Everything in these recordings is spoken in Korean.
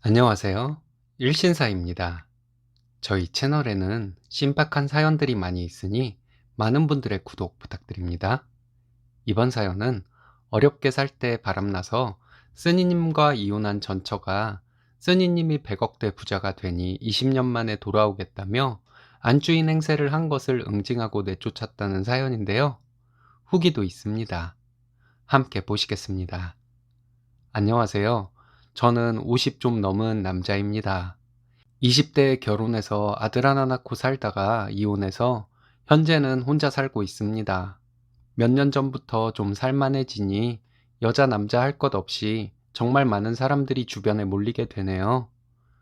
안녕하세요. 일신사입니다. 저희 채널에는 신박한 사연들이 많이 있으니 많은 분들의 구독 부탁드립니다. 이번 사연은 어렵게 살 때 바람나서 쓰니님과 이혼한 전처가 쓰니님이 100억대 부자가 되니 20년 만에 돌아오겠다며 안주인 행세를 한 것을 응징하고 내쫓았다는 사연인데요. 후기도 있습니다. 함께 보시겠습니다. 안녕하세요. 저는 50 좀 넘은 남자입니다. 20대에 결혼해서 아들 하나 낳고 살다가 이혼해서 현재는 혼자 살고 있습니다. 몇 년 전부터 좀 살만해지니 여자 남자 할 것 없이 정말 많은 사람들이 주변에 몰리게 되네요.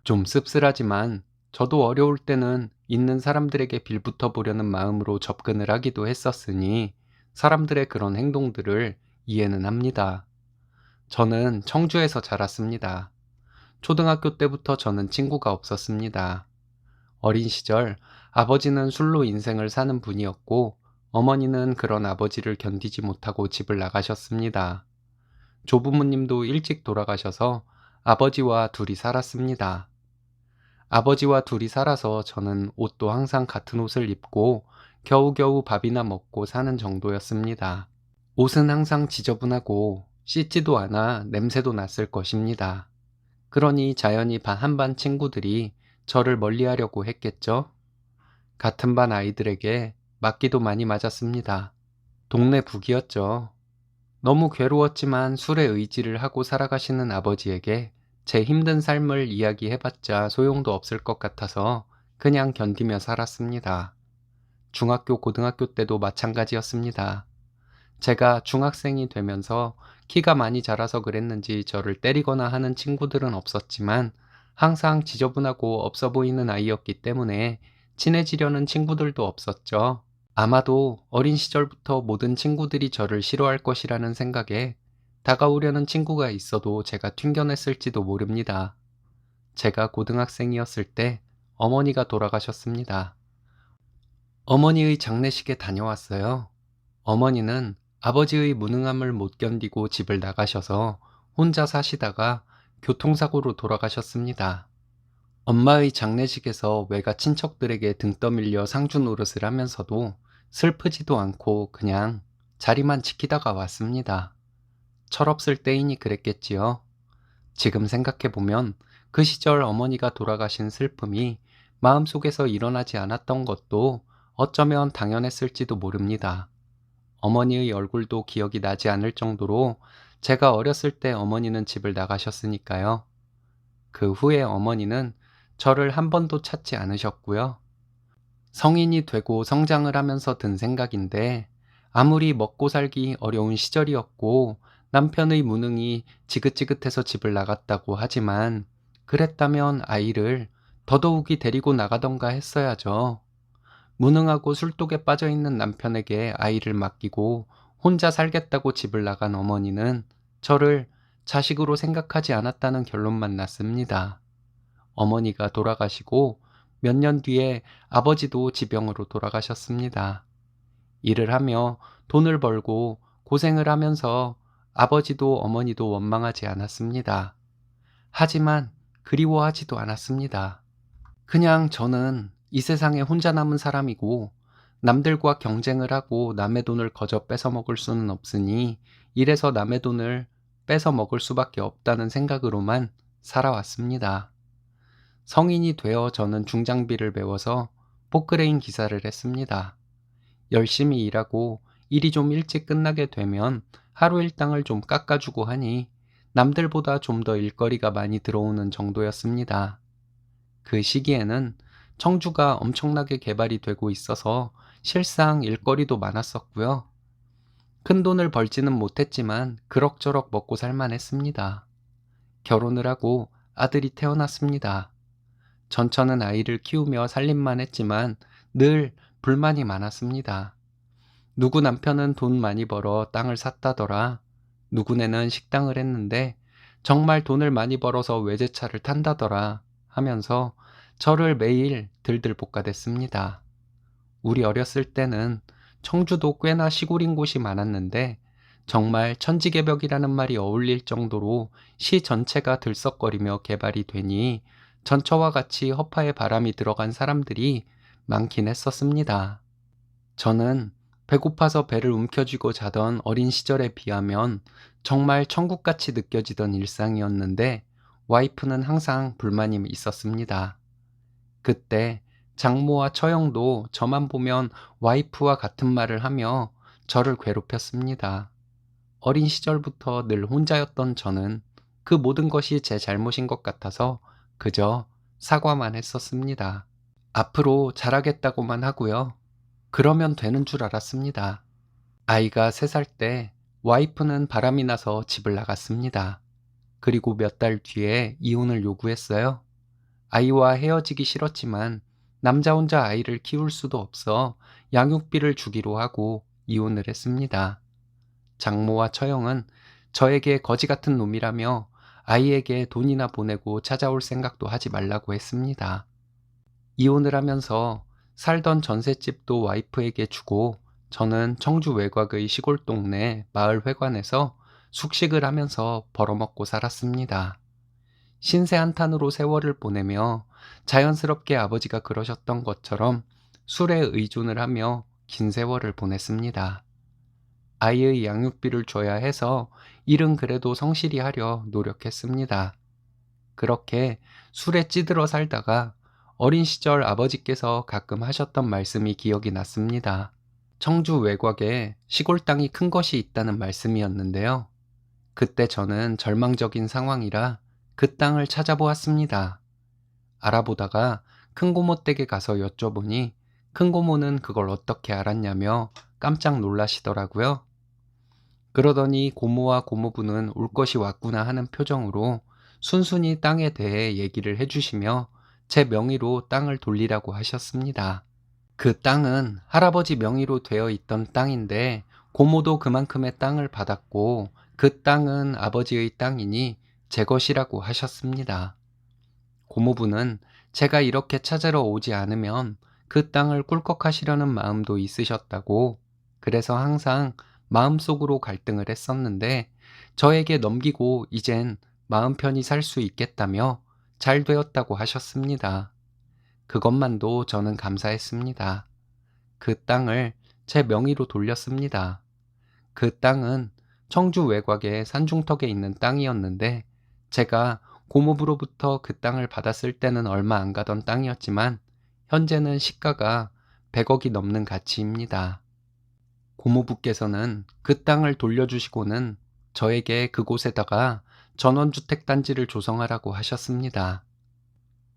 좀 씁쓸하지만 저도 어려울 때는 있는 사람들에게 빌붙어 보려는 마음으로 접근을 하기도 했었으니 사람들의 그런 행동들을 이해는 합니다. 저는 청주에서 자랐습니다. 초등학교 때부터 저는 친구가 없었습니다. 어린 시절 아버지는 술로 인생을 사는 분이었고 어머니는 그런 아버지를 견디지 못하고 집을 나가셨습니다. 조부모님도 일찍 돌아가셔서 아버지와 둘이 살았습니다. 아버지와 둘이 살아서 저는 옷도 항상 같은 옷을 입고 겨우겨우 밥이나 먹고 사는 정도였습니다. 옷은 항상 지저분하고 씻지도 않아 냄새도 났을 것입니다. 그러니 자연히 한반 친구들이 저를 멀리하려고 했겠죠. 같은 반 아이들에게 맞기도 많이 맞았습니다. 동네 북이었죠. 너무 괴로웠지만 술에 의지를 하고 살아가시는 아버지에게 제 힘든 삶을 이야기해봤자 소용도 없을 것 같아서 그냥 견디며 살았습니다. 중학교, 고등학교 때도 마찬가지였습니다. 제가 중학생이 되면서 키가 많이 자라서 그랬는지 저를 때리거나 하는 친구들은 없었지만 항상 지저분하고 없어 보이는 아이였기 때문에 친해지려는 친구들도 없었죠. 아마도 어린 시절부터 모든 친구들이 저를 싫어할 것이라는 생각에 다가오려는 친구가 있어도 제가 튕겨냈을지도 모릅니다. 제가 고등학생이었을 때 어머니가 돌아가셨습니다. 어머니의 장례식에 다녀왔어요. 어머니는 아버지의 무능함을 못 견디고 집을 나가셔서 혼자 사시다가 교통사고로 돌아가셨습니다. 엄마의 장례식에서 외가 친척들에게 등 떠밀려 상주 노릇을 하면서도 슬프지도 않고 그냥 자리만 지키다가 왔습니다. 철없을 때이니 그랬겠지요. 지금 생각해보면 그 시절 어머니가 돌아가신 슬픔이 마음속에서 일어나지 않았던 것도 어쩌면 당연했을지도 모릅니다. 어머니의 얼굴도 기억이 나지 않을 정도로 제가 어렸을 때 어머니는 집을 나가셨으니까요. 그 후에 어머니는 저를 한 번도 찾지 않으셨고요. 성인이 되고 성장을 하면서 든 생각인데 아무리 먹고 살기 어려운 시절이었고 남편의 무능이 지긋지긋해서 집을 나갔다고 하지만 그랬다면 아이를 더더욱이 데리고 나가던가 했어야죠. 무능하고 술독에 빠져있는 남편에게 아이를 맡기고 혼자 살겠다고 집을 나간 어머니는 저를 자식으로 생각하지 않았다는 결론만 났습니다. 어머니가 돌아가시고 몇 년 뒤에 아버지도 지병으로 돌아가셨습니다. 일을 하며 돈을 벌고 고생을 하면서 아버지도 어머니도 원망하지 않았습니다. 하지만 그리워하지도 않았습니다. 그냥 저는 이 세상에 혼자 남은 사람이고 남들과 경쟁을 하고 남의 돈을 거저 뺏어 먹을 수는 없으니 이래서 남의 돈을 뺏어 먹을 수밖에 없다는 생각으로만 살아왔습니다. 성인이 되어 저는 중장비를 배워서 포크레인 기사를 했습니다. 열심히 일하고 일이 좀 일찍 끝나게 되면 하루 일당을 좀 깎아주고 하니 남들보다 좀 더 일거리가 많이 들어오는 정도였습니다. 그 시기에는 청주가 엄청나게 개발이 되고 있어서 실상 일거리도 많았었고요. 큰 돈을 벌지는 못했지만 그럭저럭 먹고 살만했습니다. 결혼을 하고 아들이 태어났습니다. 전처는 아이를 키우며 살림만 했지만 늘 불만이 많았습니다. 누구 남편은 돈 많이 벌어 땅을 샀다더라. 누구네는 식당을 했는데 정말 돈을 많이 벌어서 외제차를 탄다더라 하면서 저를 매일 들들 볶아댔습니다. 우리 어렸을 때는 청주도 꽤나 시골인 곳이 많았는데 정말 천지개벽이라는 말이 어울릴 정도로 시 전체가 들썩거리며 개발이 되니 전처와 같이 허파에 바람이 들어간 사람들이 많긴 했었습니다. 저는 배고파서 배를 움켜쥐고 자던 어린 시절에 비하면 정말 천국같이 느껴지던 일상이었는데 와이프는 항상 불만이 있었습니다. 그때 장모와 처형도 저만 보면 와이프와 같은 말을 하며 저를 괴롭혔습니다. 어린 시절부터 늘 혼자였던 저는 그 모든 것이 제 잘못인 것 같아서 그저 사과만 했었습니다. 앞으로 잘하겠다고만 하고요. 그러면 되는 줄 알았습니다. 아이가 3살 때 와이프는 바람이 나서 집을 나갔습니다. 그리고 몇 달 뒤에 이혼을 요구했어요. 아이와 헤어지기 싫었지만 남자 혼자 아이를 키울 수도 없어 양육비를 주기로 하고 이혼을 했습니다. 장모와 처형은 저에게 거지 같은 놈이라며 아이에게 돈이나 보내고 찾아올 생각도 하지 말라고 했습니다. 이혼을 하면서 살던 전셋집도 와이프에게 주고 저는 청주 외곽의 시골 동네 마을 회관에서 숙식을 하면서 벌어먹고 살았습니다. 신세 한탄으로 세월을 보내며 자연스럽게 아버지가 그러셨던 것처럼 술에 의존을 하며 긴 세월을 보냈습니다. 아이의 양육비를 줘야 해서 일은 그래도 성실히 하려 노력했습니다. 그렇게 술에 찌들어 살다가 어린 시절 아버지께서 가끔 하셨던 말씀이 기억이 났습니다. 청주 외곽에 시골 땅이 큰 것이 있다는 말씀이었는데요. 그때 저는 절망적인 상황이라 그 땅을 찾아보았습니다. 알아보다가 큰 고모 댁에 가서 여쭤보니 큰 고모는 그걸 어떻게 알았냐며 깜짝 놀라시더라고요. 그러더니 고모와 고모부는 올 것이 왔구나 하는 표정으로 순순히 땅에 대해 얘기를 해주시며 제 명의로 땅을 돌리라고 하셨습니다. 그 땅은 할아버지 명의로 되어 있던 땅인데 고모도 그만큼의 땅을 받았고 그 땅은 아버지의 땅이니 제 것이라고 하셨습니다. 고모부는 제가 이렇게 찾으러 오지 않으면 그 땅을 꿀꺽하시려는 마음도 있으셨다고, 그래서 항상 마음속으로 갈등을 했었는데 저에게 넘기고 이젠 마음 편히 살 수 있겠다며 잘 되었다고 하셨습니다. 그것만도 저는 감사했습니다. 그 땅을 제 명의로 돌렸습니다. 그 땅은 청주 외곽의 산중턱에 있는 땅이었는데 제가 고모부로부터 그 땅을 받았을 때는 얼마 안 가던 땅이었지만 현재는 시가가 100억이 넘는 가치입니다. 고모부께서는 그 땅을 돌려주시고는 저에게 그곳에다가 전원주택 단지를 조성하라고 하셨습니다.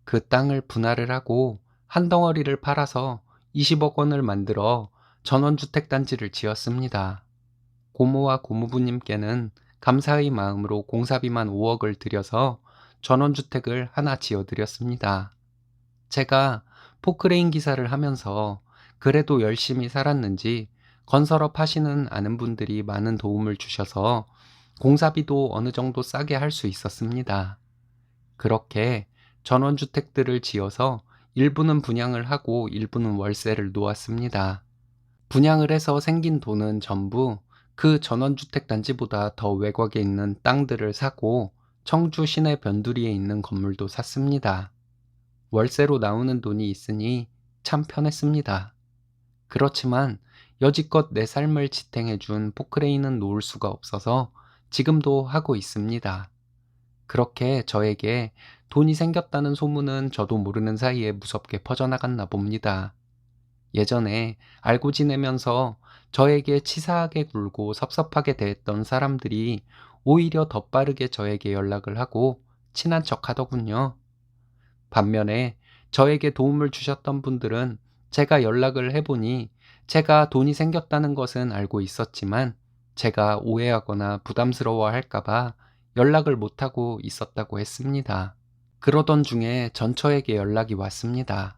그 땅을 분할을 하고 한 덩어리를 팔아서 20억 원을 만들어 전원주택 단지를 지었습니다. 고모와 고모부님께는 감사의 마음으로 공사비만 5억을 들여서 전원주택을 하나 지어드렸습니다. 제가 포크레인 기사를 하면서 그래도 열심히 살았는지 건설업 하시는 아는 분들이 많은 도움을 주셔서 공사비도 어느 정도 싸게 할 수 있었습니다. 그렇게 전원주택들을 지어서 일부는 분양을 하고 일부는 월세를 놓았습니다. 분양을 해서 생긴 돈은 전부 그 전원주택 단지보다 더 외곽에 있는 땅들을 사고 청주 시내 변두리에 있는 건물도 샀습니다. 월세로 나오는 돈이 있으니 참 편했습니다. 그렇지만 여지껏 내 삶을 지탱해준 포크레인은 놓을 수가 없어서 지금도 하고 있습니다. 그렇게 저에게 돈이 생겼다는 소문은 저도 모르는 사이에 무섭게 퍼져나갔나 봅니다. 예전에 알고 지내면서 저에게 치사하게 굴고 섭섭하게 대했던 사람들이 오히려 더 빠르게 저에게 연락을 하고 친한 척 하더군요. 반면에 저에게 도움을 주셨던 분들은 제가 연락을 해보니 제가 돈이 생겼다는 것은 알고 있었지만 제가 오해하거나 부담스러워 할까봐 연락을 못하고 있었다고 했습니다. 그러던 중에 전처에게 연락이 왔습니다.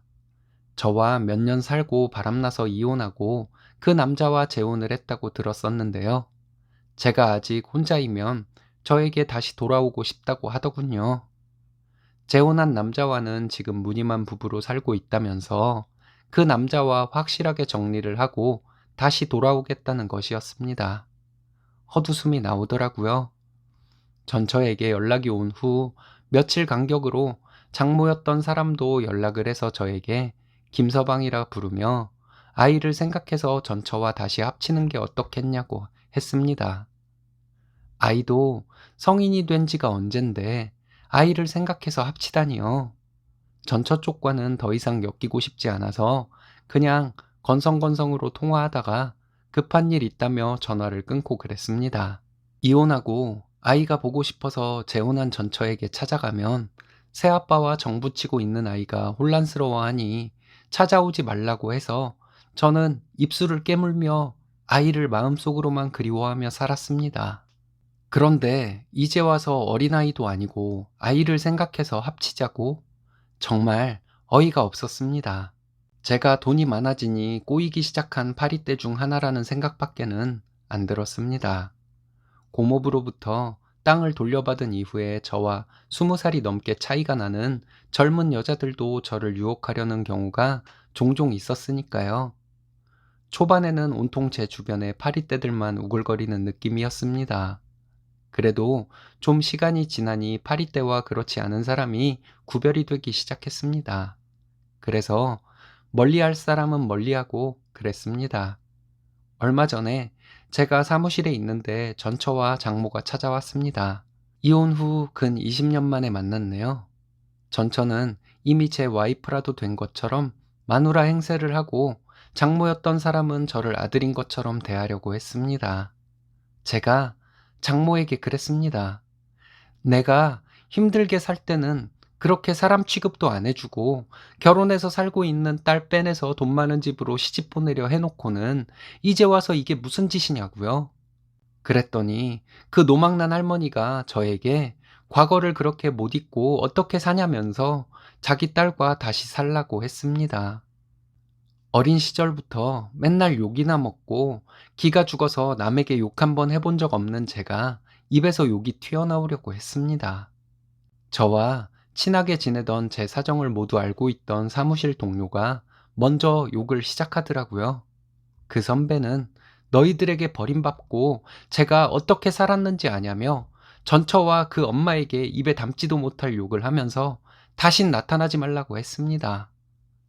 저와 몇 년 살고 바람나서 이혼하고 그 남자와 재혼을 했다고 들었었는데요. 제가 아직 혼자이면 저에게 다시 돌아오고 싶다고 하더군요. 재혼한 남자와는 지금 무늬만 부부로 살고 있다면서 그 남자와 확실하게 정리를 하고 다시 돌아오겠다는 것이었습니다. 헛웃음이 나오더라고요. 전처에게 연락이 온 후 며칠 간격으로 장모였던 사람도 연락을 해서 저에게 김서방이라 부르며 아이를 생각해서 전처와 다시 합치는 게 어떻겠냐고 했습니다. 아이도 성인이 된 지가 언젠데 아이를 생각해서 합치다니요. 전처 쪽과는 더 이상 엮이고 싶지 않아서 그냥 건성건성으로 통화하다가 급한 일 있다며 전화를 끊고 그랬습니다. 이혼하고 아이가 보고 싶어서 재혼한 전처에게 찾아가면 새아빠와 정붙이고 있는 아이가 혼란스러워하니 찾아오지 말라고 해서 저는 입술을 깨물며 아이를 마음속으로만 그리워하며 살았습니다. 그런데 이제 와서 어린아이도 아니고 아이를 생각해서 합치자고? 정말 어이가 없었습니다. 제가 돈이 많아지니 꼬이기 시작한 파리떼 중 하나라는 생각밖에는 안 들었습니다. 고모부로부터 땅을 돌려받은 이후에 저와 20살이 넘게 차이가 나는 젊은 여자들도 저를 유혹하려는 경우가 종종 있었으니까요. 초반에는 온통 제 주변에 파리떼들만 우글거리는 느낌이었습니다. 그래도 좀 시간이 지나니 파리떼와 그렇지 않은 사람이 구별이 되기 시작했습니다. 그래서 멀리할 사람은 멀리하고 그랬습니다. 얼마 전에 제가 사무실에 있는데 전처와 장모가 찾아왔습니다. 이혼 후 근 20년 만에 만났네요. 전처는 이미 제 와이프라도 된 것처럼 마누라 행세를 하고 장모였던 사람은 저를 아들인 것처럼 대하려고 했습니다. 제가 장모에게 그랬습니다. 내가 힘들게 살 때는 그렇게 사람 취급도 안 해주고 결혼해서 살고 있는 딸 빼내서 돈 많은 집으로 시집 보내려 해놓고는 이제 와서 이게 무슨 짓이냐고요. 그랬더니 그 노망난 할머니가 저에게 과거를 그렇게 못 잊고 어떻게 사냐면서 자기 딸과 다시 살라고 했습니다. 어린 시절부터 맨날 욕이나 먹고 기가 죽어서 남에게 욕 한 번 해본 적 없는 제가 입에서 욕이 튀어나오려고 했습니다. 저와 친하게 지내던 제 사정을 모두 알고 있던 사무실 동료가 먼저 욕을 시작하더라고요. 그 선배는 너희들에게 버림받고 제가 어떻게 살았는지 아냐며 전처와 그 엄마에게 입에 담지도 못할 욕을 하면서 다신 나타나지 말라고 했습니다.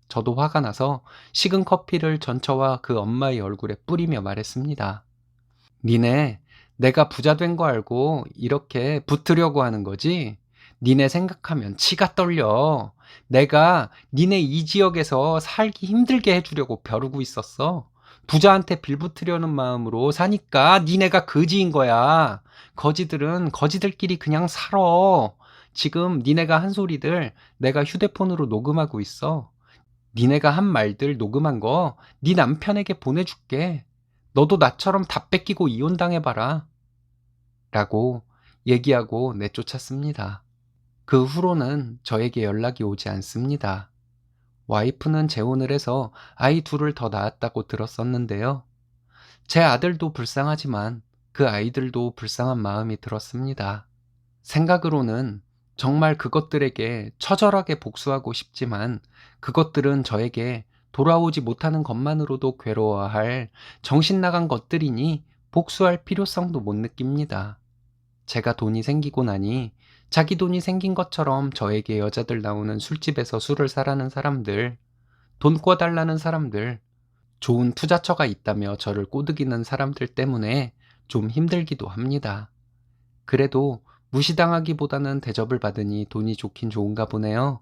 저도 화가 나서 식은 커피를 전처와 그 엄마의 얼굴에 뿌리며 말했습니다. 니네 내가 부자 된 거 알고 이렇게 붙으려고 하는 거지? 니네 생각하면 치가 떨려. 내가 니네 이 지역에서 살기 힘들게 해주려고 벼르고 있었어. 부자한테 빌붙으려는 마음으로 사니까 니네가 거지인 거야. 거지들은 거지들끼리 그냥 살아. 지금 니네가 한 소리들 내가 휴대폰으로 녹음하고 있어. 니네가 한 말들 녹음한 거 네 남편에게 보내줄게. 너도 나처럼 다 뺏기고 이혼당해봐라. 라고 얘기하고 내쫓았습니다. 그 후로는 저에게 연락이 오지 않습니다. 와이프는 재혼을 해서 아이 둘을 더 낳았다고 들었었는데요. 제 아들도 불쌍하지만 그 아이들도 불쌍한 마음이 들었습니다. 생각으로는 정말 그것들에게 처절하게 복수하고 싶지만 그것들은 저에게 돌아오지 못하는 것만으로도 괴로워할 정신 나간 것들이니 복수할 필요성도 못 느낍니다. 제가 돈이 생기고 나니 자기 돈이 생긴 것처럼 저에게 여자들 나오는 술집에서 술을 사라는 사람들, 돈 꿔달라는 사람들, 좋은 투자처가 있다며 저를 꼬드기는 사람들 때문에 좀 힘들기도 합니다. 그래도 무시당하기보다는 대접을 받으니 돈이 좋긴 좋은가 보네요.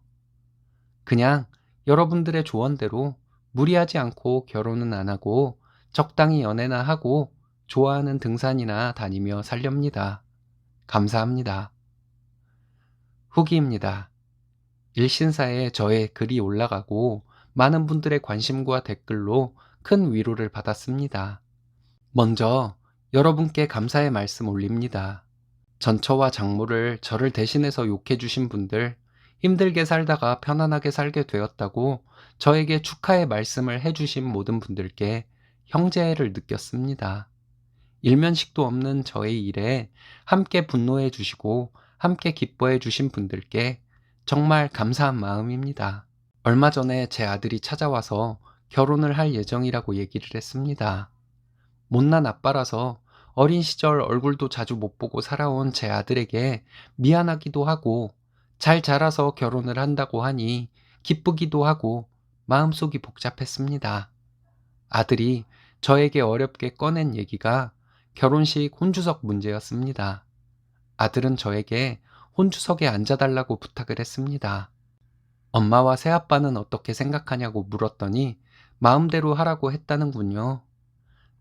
그냥 여러분들의 조언대로 무리하지 않고 결혼은 안 하고 적당히 연애나 하고 좋아하는 등산이나 다니며 살렵니다. 감사합니다. 후기입니다. 일신사에 저의 글이 올라가고 많은 분들의 관심과 댓글로 큰 위로를 받았습니다. 먼저 여러분께 감사의 말씀 올립니다. 전처와 장모를 저를 대신해서 욕해 주신 분들, 힘들게 살다가 편안하게 살게 되었다고 저에게 축하의 말씀을 해주신 모든 분들께 형제를 느꼈습니다. 일면식도 없는 저의 일에 함께 분노해 주시고 함께 기뻐해 주신 분들께 정말 감사한 마음입니다. 얼마 전에 제 아들이 찾아와서 결혼을 할 예정이라고 얘기를 했습니다. 못난 아빠라서 어린 시절 얼굴도 자주 못 보고 살아온 제 아들에게 미안하기도 하고 잘 자라서 결혼을 한다고 하니 기쁘기도 하고 마음속이 복잡했습니다. 아들이 저에게 어렵게 꺼낸 얘기가 결혼식 혼주석 문제였습니다. 아들은 저에게 혼주석에 앉아달라고 부탁을 했습니다. 엄마와 새아빠는 어떻게 생각하냐고 물었더니 마음대로 하라고 했다는군요.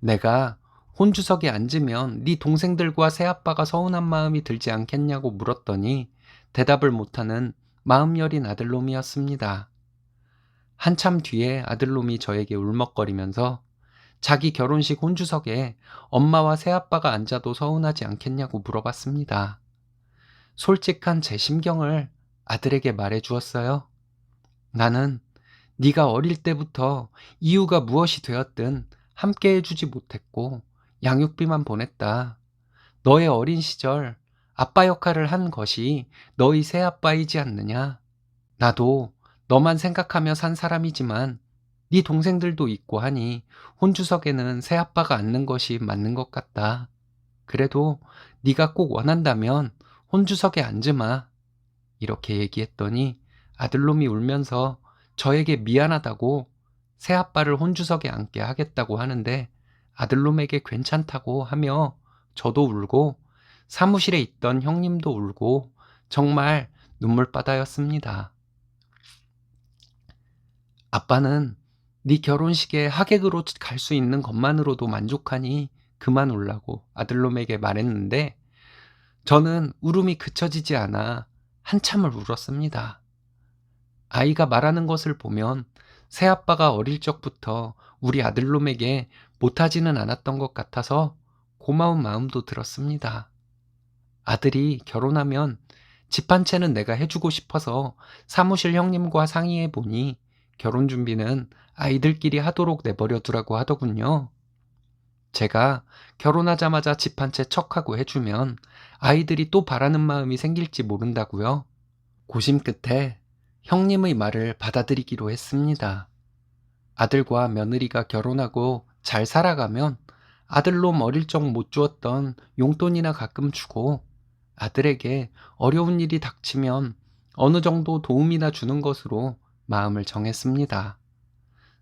내가 혼주석에 앉으면 네 동생들과 새아빠가 서운한 마음이 들지 않겠냐고 물었더니 대답을 못하는 마음 여린 아들놈이었습니다. 한참 뒤에 아들놈이 저에게 울먹거리면서 자기 결혼식 혼주석에 엄마와 새아빠가 앉아도 서운하지 않겠냐고 물어봤습니다. 솔직한 제 심경을 아들에게 말해 주었어요. 나는 네가 어릴 때부터 이유가 무엇이 되었든 함께 해주지 못했고 양육비만 보냈다. 너의 어린 시절 아빠 역할을 한 것이 너희 새아빠이지 않느냐. 나도 너만 생각하며 산 사람이지만 네 동생들도 있고 하니 혼주석에는 새아빠가 앉는 것이 맞는 것 같다. 그래도 네가 꼭 원한다면 혼주석에 앉으마. 이렇게 얘기했더니 아들놈이 울면서 저에게 미안하다고 새아빠를 혼주석에 앉게 하겠다고 하는데 아들놈에게 괜찮다고 하며 저도 울고 사무실에 있던 형님도 울고 정말 눈물바다였습니다. 아빠는 네 결혼식에 하객으로 갈 수 있는 것만으로도 만족하니 그만 울라고 아들놈에게 말했는데 저는 울음이 그쳐지지 않아 한참을 울었습니다. 아이가 말하는 것을 보면 새아빠가 어릴 적부터 우리 아들놈에게 못하지는 않았던 것 같아서 고마운 마음도 들었습니다. 아들이 결혼하면 집 한 채는 내가 해주고 싶어서 사무실 형님과 상의해 보니 결혼 준비는 아이들끼리 하도록 내버려 두라고 하더군요. 제가 결혼하자마자 집 한 채 척하고 해주면 아이들이 또 바라는 마음이 생길지 모른다고요. 고심 끝에 형님의 말을 받아들이기로 했습니다. 아들과 며느리가 결혼하고 잘 살아가면 아들놈 어릴 적 못 주었던 용돈이나 가끔 주고 아들에게 어려운 일이 닥치면 어느 정도 도움이나 주는 것으로 마음을 정했습니다.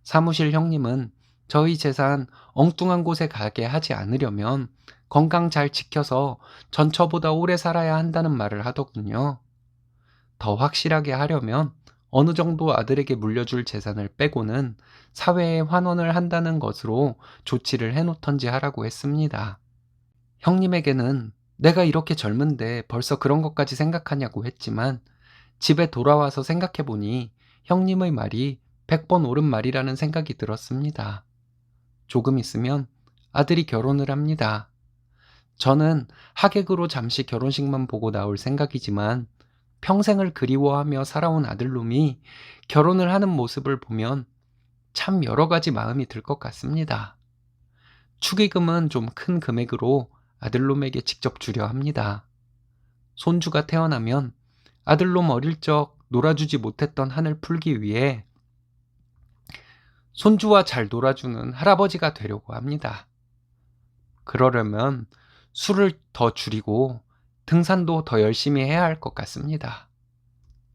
사무실 형님은 저희 재산 엉뚱한 곳에 가게 하지 않으려면 건강 잘 지켜서 전처보다 오래 살아야 한다는 말을 하더군요. 더 확실하게 하려면 어느 정도 아들에게 물려줄 재산을 빼고는 사회에 환원을 한다는 것으로 조치를 해놓던지 하라고 했습니다. 형님에게는 내가 이렇게 젊은데 벌써 그런 것까지 생각하냐고 했지만 집에 돌아와서 생각해보니 형님의 말이 100번 옳은 말이라는 생각이 들었습니다. 조금 있으면 아들이 결혼을 합니다. 저는 하객으로 잠시 결혼식만 보고 나올 생각이지만 평생을 그리워하며 살아온 아들놈이 결혼을 하는 모습을 보면 참 여러 가지 마음이 들 것 같습니다. 축의금은 좀 큰 금액으로 아들놈에게 직접 주려 합니다. 손주가 태어나면 아들놈 어릴 적 놀아주지 못했던 한을 풀기 위해 손주와 잘 놀아주는 할아버지가 되려고 합니다. 그러려면 술을 더 줄이고 등산도 더 열심히 해야 할 것 같습니다.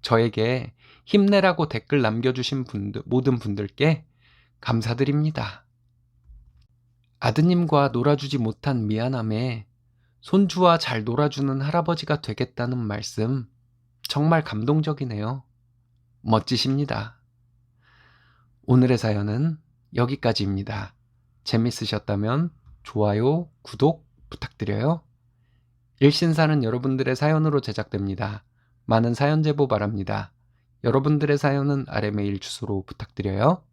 저에게 힘내라고 댓글 남겨주신 모든 분들께 감사드립니다. 아드님과 놀아주지 못한 미안함에 손주와 잘 놀아주는 할아버지가 되겠다는 말씀 정말 감동적이네요. 멋지십니다. 오늘의 사연은 여기까지입니다. 재밌으셨다면 좋아요, 구독 부탁드려요. 일신사는 여러분들의 사연으로 제작됩니다. 많은 사연 제보 바랍니다. 여러분들의 사연은 아래 메일 주소로 부탁드려요.